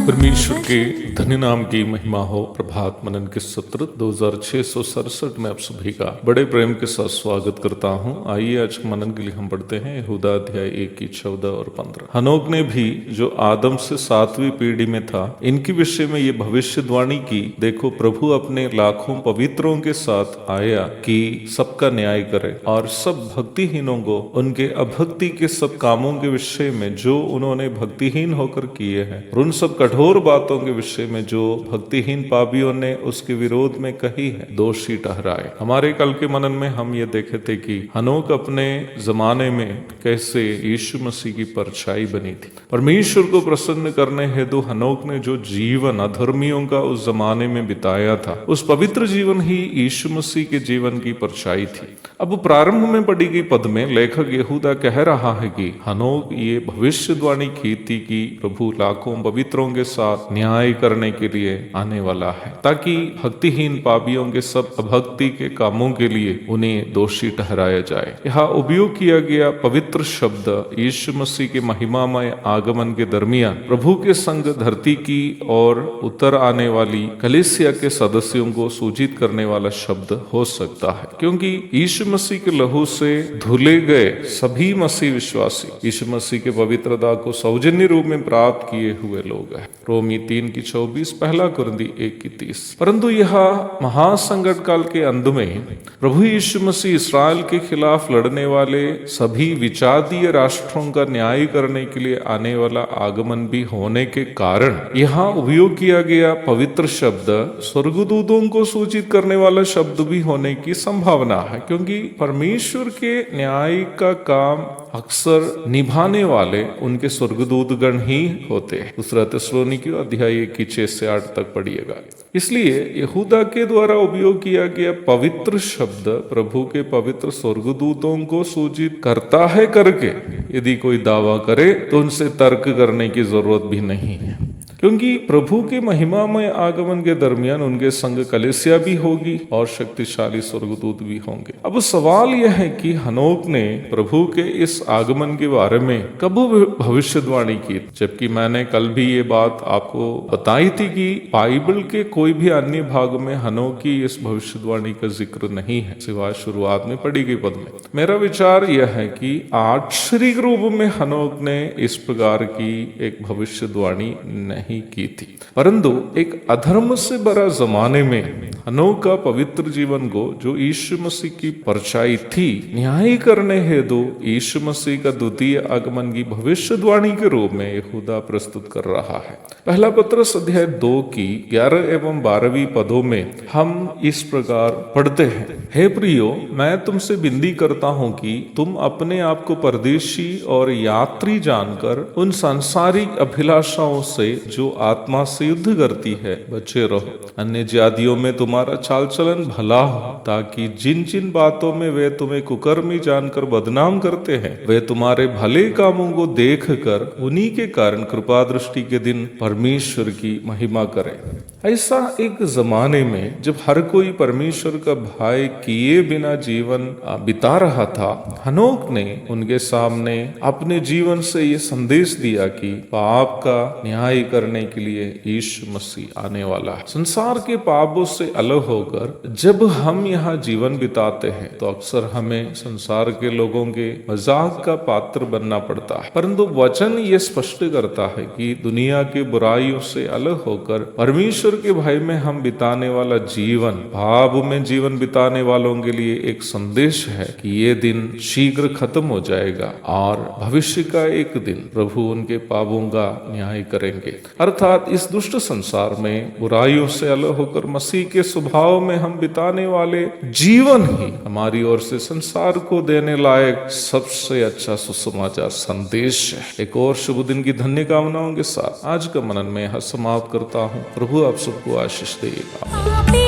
परमेश्वर के धन्य नाम की महिमा हो। प्रभात मनन के सत्र 2667 में आप सभी का बड़े प्रेम के साथ स्वागत करता हूं। आइए आज मनन के लिए हम पढ़ते हैं यहूदा अध्याय 1 की 14 और 15। हनोक ने भी जो आदम से 7वीं पीढ़ी में था, इनके विषय में ये भविष्यवाणी की, देखो प्रभु अपने लाखों पवित्रों के साथ आया कि सबका न्याय करे और सब भक्तिहीनों को उनके अभक्ति के सब कामों के विषय में जो उन्होंने भक्तिहीन होकर किए हैं और उन सब कठोर बातों के विषय में जो भक्तिहीन पापियों ने उसके विरोध में कही है, दोषी ठहराए। हमारे कल के मनन में हम ये देखे थे कि हनोक अपने जमाने में कैसे यीशु मसीह की परछाई बनी थी। परमेश्वर को प्रसन्न करने हेतु हनोक ने जो जीवन अधर्मियों का उस जमाने में बिताया था, उस पवित्र जीवन ही यीशु मसीह के जीवन की परछाई थी। अब प्रारंभ में पढ़ी गई पद में लेखक यहूदा कह रहा है कि हनोक ये भविष्यवाणी की थी कि प्रभु लाखों पवित्रों के साथ न्याय करने के लिए आने वाला है, ताकि भक्तिहीन पापियों के सब अभक्ति के कामों के लिए उन्हें दोषी ठहराया जाए। यहाँ उपयोग किया गया पवित्र शब्द यीशु मसीह के महिमामय आगमन के दरमियान प्रभु के संग धरती की और उतर आने वाली कलीसिया के सदस्यों को सूचित करने वाला शब्द हो सकता है, क्योंकि यीशु मसीह के लहू से धुले गए सभी मसीह विश्वासी यीशु मसीह के पवित्रता को सौजन्य रूप में प्राप्त किए हुए लोग हैं। रोमी 3 की 24, पहला कुरिन्ती 1 की 30। परंतु यह महासंकट काल के अंत में प्रभु यीशु मसीह इसराइल के खिलाफ लड़ने वाले सभी विजातीय राष्ट्रों का न्याय करने के लिए आने वाला आगमन भी होने के कारण यहाँ उपयोग किया गया पवित्र शब्द स्वर्गदूतों को सूचित करने वाला शब्द भी होने की संभावना है, क्योंकि परमेश्वर के न्याय का काम अक्सर निभाने वाले उनके स्वर्गदूत गण ही होते हैं। दूसरा थिस्सलुनीकियों अध्याय 1 की 6 से 8 तक पढ़िएगा। इसलिए यहूदा के द्वारा उपयोग किया गया पवित्र शब्द प्रभु के पवित्र स्वर्गदूतों को सूचित करता है करके यदि कोई दावा करे तो उनसे तर्क करने की जरूरत भी नहीं है, क्योंकि प्रभु के महिमामय आगमन के दरमियान उनके संग कलीसिया भी होगी और शक्तिशाली स्वर्गदूत भी होंगे। अब सवाल यह है कि हनोक ने प्रभु के इस आगमन के बारे में कब भविष्यवाणी की, जबकि मैंने कल भी ये बात आपको बताई थी कि बाइबल के कोई भी अन्य भाग में हनोक की इस भविष्यवाणी का जिक्र नहीं है, सिवाय शुरुआत में पढ़ी गई पद में। मेरा विचार यह है कि आक्षरिक रूप में हनोक ने इस प्रकार की एक भविष्यवाणी नहीं की थी, परंतु एक अधर्म से भरा जमाने में हनोक का पवित्र जीवन को जो यीशु मसीह की परछाई थी, न्याय करने हेतु यीशु मसीह का द्वितीय आगमन की भविष्यवाणी के रूप में यहूदा प्रस्तुत कर रहा है। पहला पत्रस अध्याय 2 की 11 एवं 12वीं पदों में हम इस प्रकार पढ़ते हैं, हे प्रियो, मैं तुमसे विनती करता हूं कि तुम अपने आप को परदेशी और यात्री जानकर उन सांसारिक अभिलाषाओं से जो आत्मा से युद्ध करती है बचे रहो। अन्य जातियों में तुम्हारा चाल चलन भला हो, ताकि जिन जिन बातों में वे तुम्हें कुकर्मी जानकर बदनाम करते हैं, वे तुम्हारे भले कामों को देख कर उन्हीं के कारण कृपा दृष्टि के दिन परमेश्वर की महिमा करें। ऐसा एक जमाने में जब हर कोई परमेश्वर का भय किए बिना जीवन बिता रहा था, हनोक ने उनके सामने अपने जीवन से ये संदेश दिया कि पाप का न्याय करने के लिए यीशु मसीह आने वाला है। संसार के पापों से अलग होकर जब हम यहाँ जीवन बिताते हैं तो अक्सर हमें संसार के लोगों के मजाक का पात्र बनना पड़ता है, परंतु वचन ये स्पष्ट करता है कि दुनिया की बुराइयों से अलग होकर परमेश्वर के भय में हम बिताने वाला जीवन, भाव में जीवन बिताने वालों के लिए एक संदेश है कि ये दिन शीघ्र खत्म हो जाएगा और भविष्य का एक दिन प्रभु उनके पापों का न्याय करेंगे। अर्थात इस दुष्ट संसार में बुराइयों से अलग होकर मसीह के स्वभाव में हम बिताने वाले जीवन ही हमारी ओर से संसार को देने लायक सबसे अच्छा सुसमाचार संदेश है। एक और शुभ दिन की धन्य कामनाओं के साथ आज का मनन में यहाँ समाप्त करता हूँ। प्रभु आप सबको आशीष देगा।